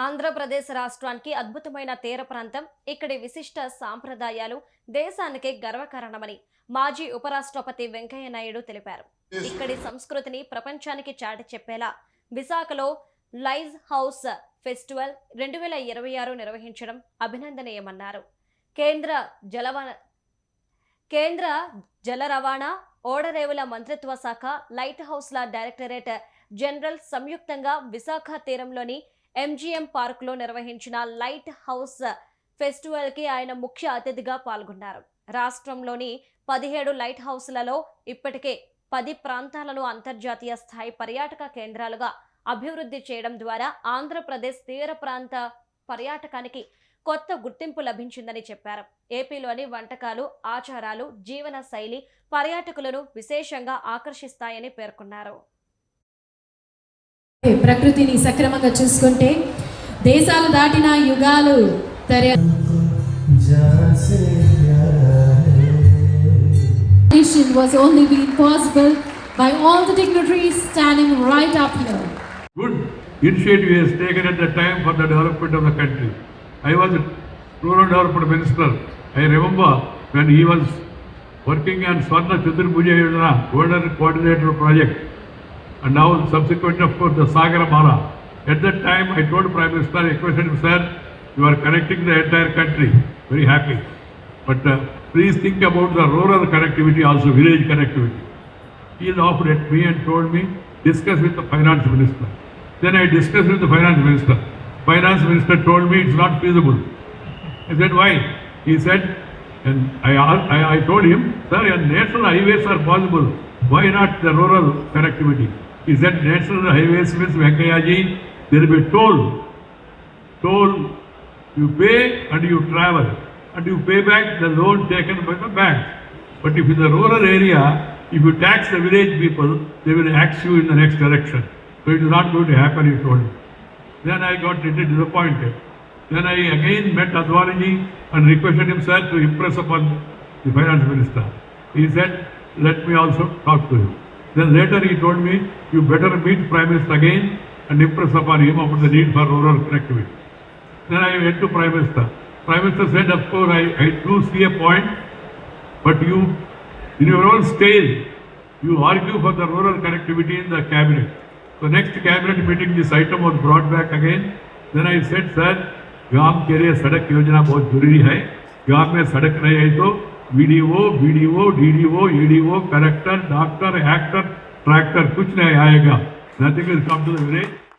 ఆంధ్రప్రదేశ్ రాష్ట్రానికి అద్భుతమైన తీర ప్రాంతం, ఇక్కడి విశిష్ట సాంప్రదాయాలు దేశానికి గర్వకారణమని మాజీ ఉపరాష్ట్రపతి వెంకయ్య నాయుడు తెలిపారు. ఇక్కడి సంస్కృతిని ప్రపంచానికి చాటి చెప్పేలా విశాఖలో లైజ్ హౌస్ ఫెస్టివల్ 2026 నిర్వహించడం అభినందనీయమన్నారు. కేంద్ర జల రవాణా, ఓడరేవుల మంత్రిత్వ శాఖ, లైట్ హౌస్ల డైరెక్టరేట్ జనరల్ సంయుక్తంగా విశాఖ తీరంలోని ఎంజీఎం పార్కులో నిర్వహించిన లైట్ హౌస్ ఫెస్టివల్ కి ఆయన ముఖ్య అతిథిగా పాల్గొన్నారు. రాష్ట్రంలోని 17 లైట్ హౌస్లలో ఇప్పటికే 10 ప్రాంతాలను అంతర్జాతీయ స్థాయి పర్యాటక కేంద్రాలుగా అభివృద్ధి చేయడం ద్వారా ఆంధ్రప్రదేశ్ తీర ప్రాంత పర్యాటకానికి కొత్త గుర్తింపు లభించిందని చెప్పారు. ఏపీలోని వంటకాలు, ఆచారాలు, జీవన శైలి పర్యాటకులను విశేషంగా ఆకర్షిస్తాయని పేర్కొన్నారు. ప్రకృతిని సక్రమంగా చూసుకుంటే దేశాలు దాటిన యుగాలు was only been possible by all the dignitaries standing right up here. Good initiative he has taken at the time for the development of the country. I was a rural development minister. I remember when he was working on Swarna Chaturbuja Yojana, Golden Coordinator project, and now subsequently, of course, the Sagarmala. At that time, I told Prime Minister, I questioned him, sir, you are connecting the entire country. Very happy. But please think about the rural connectivity, also village connectivity. He is offered at me and told me, discuss with the finance minister. Then I discussed with the finance minister. Finance minister told me it's not feasible. I said, why? He said, and I told him, sir, your national highways are possible. Why not the rural connectivity? He said, national highways means Venkayaji, there will be toll. Toll, you pay and you travel. And you pay back the loan taken by the bank. But if in the rural area, if you tax the village people, they will axe you in the next election. So it is not going to happen, he told me. Then I got little disappointed. Then I again met Advaniji and requested him, sir, to impress upon the finance minister. He said, let me also talk to him. Then later he told me, you better meet Prime Minister again and impress upon him about the need for rural connectivity. Then I went to Prime Minister. Prime Minister said, of course, I do see a point, but you, in your own style, you argue for the rural connectivity in the cabinet. So next cabinet meeting, this item was brought back again. Then I said, sir, गांव के लिए सड़क योजना बहुत जरूरी है. गांव में सड़क नहीं है तो video, DDO, EDO, collector, doctor, actor, tractor कुछ नहीं आएगा. Nothing will come to the village.